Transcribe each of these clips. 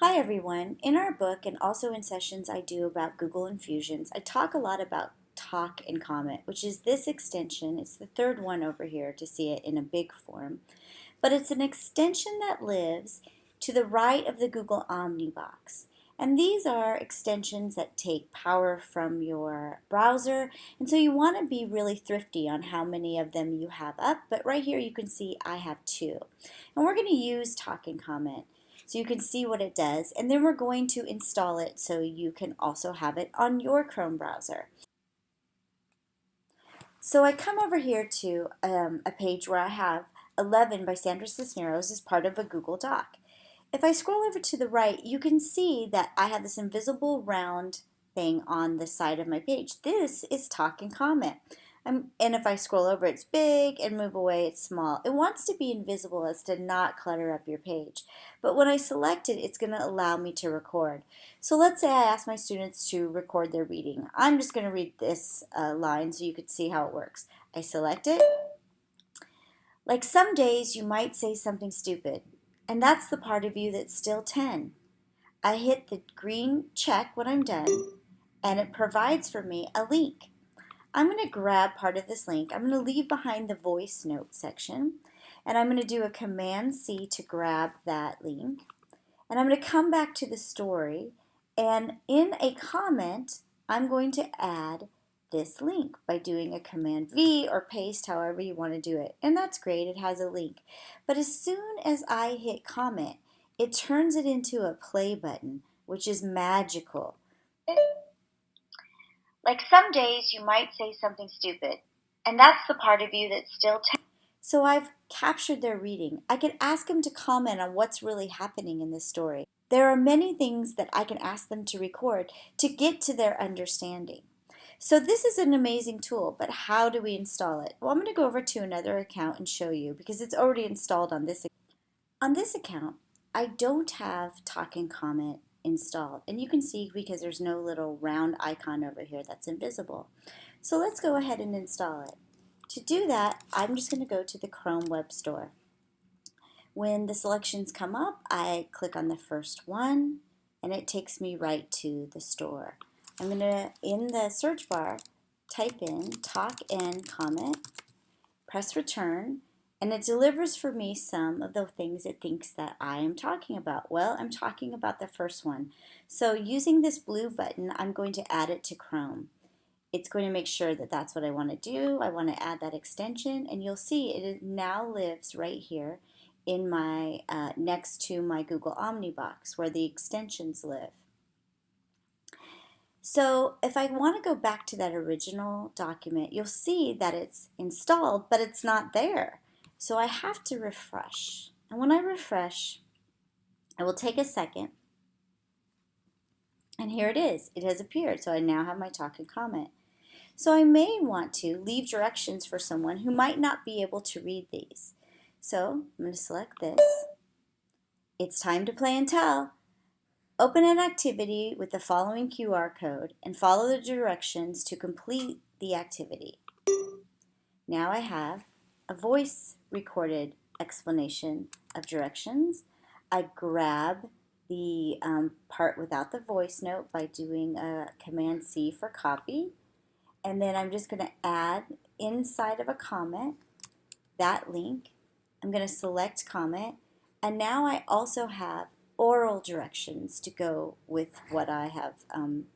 Hi everyone. In our book and also in sessions I do about Google Infusions, I talk a lot about Talk and Comment, which is this extension. It's the third one over here to see it in a big form. But it's an extension that lives to the right of the Google Omnibox. And these are extensions that take power from your browser, and so you want to be really thrifty on how many of them you have up, but right here you can see I have two. And we're going to use Talk and Comment so you can see what it does, and then we're going to install it so you can also have it on your Chrome browser. So I come over here to a page where I have 11 by Sandra Cisneros as part of a Google Doc. If I scroll over to the right, you can see that I have this invisible round thing on the side of my page. This is Talk and Comment. And if I scroll over, it's big, and move away, it's small. It wants to be invisible as to not clutter up your page. But when I select it, it's going to allow me to record. So let's say I ask my students to record their reading. I'm just going to read this line so you could see how it works. I select it. Like some days you might say something stupid, and that's the part of you that's still 10. I hit the green check when I'm done, and it provides for me a link. I'm going to grab part of this link. I'm going to leave behind the voice note section, and I'm going to do a Command-C to grab that link. And I'm going to come back to the story, and in a comment, I'm going to add this link by doing a Command-V or paste, however you want to do it. And that's great, it has a link. But as soon as I hit comment, it turns it into a play button, which is magical. Like some days you might say something stupid, and that's the part of you that's still 10. So I've captured their reading. I could ask them to comment on what's really happening in this story. There are many things that I can ask them to record to get to their understanding. So this is an amazing tool, but how do we install it? Well, I'm going to go over to another account and show you because it's already installed on this account. On this account, I don't have Talk and Comment installed, and you can see because there's no little round icon over here that's invisible. So let's go ahead and install it. To do that, I'm just going to go to the Chrome Web Store. When the selections come up, I click on the first one, and it takes me right to the store. I'm going to, in the search bar, type in Talk and Comment, press return, and it delivers for me some of the things it thinks that I am talking about. Well, I'm talking about the first one. So using this blue button, I'm going to add it to Chrome. It's going to make sure that that's what I want to do. I want to add that extension, and you'll see it now lives right here in my next to my Google Omnibox where the extensions live. So if I want to go back to that original document, you'll see that it's installed, but it's not there. So I have to refresh. And when I refresh, I will take a second. And here it is. It has appeared. So I now have my Talk and Comment. So I may want to leave directions for someone who might not be able to read these. So I'm going to select this. It's time to play and tell. Open an activity with the following QR code and follow the directions to complete the activity. Now I have a voice recorded explanation of directions. I grab the part without the voice note by doing a Command-C for copy. And then I'm just going to add inside of a comment that link. I'm going to select comment. And now I also have oral directions to go with what I have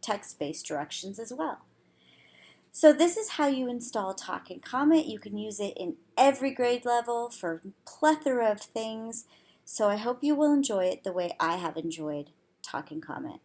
text-based directions as well. So this is how you install Talk and Comment. You can use it in every grade level for a plethora of things. So I hope you will enjoy it the way I have enjoyed Talk and Comment.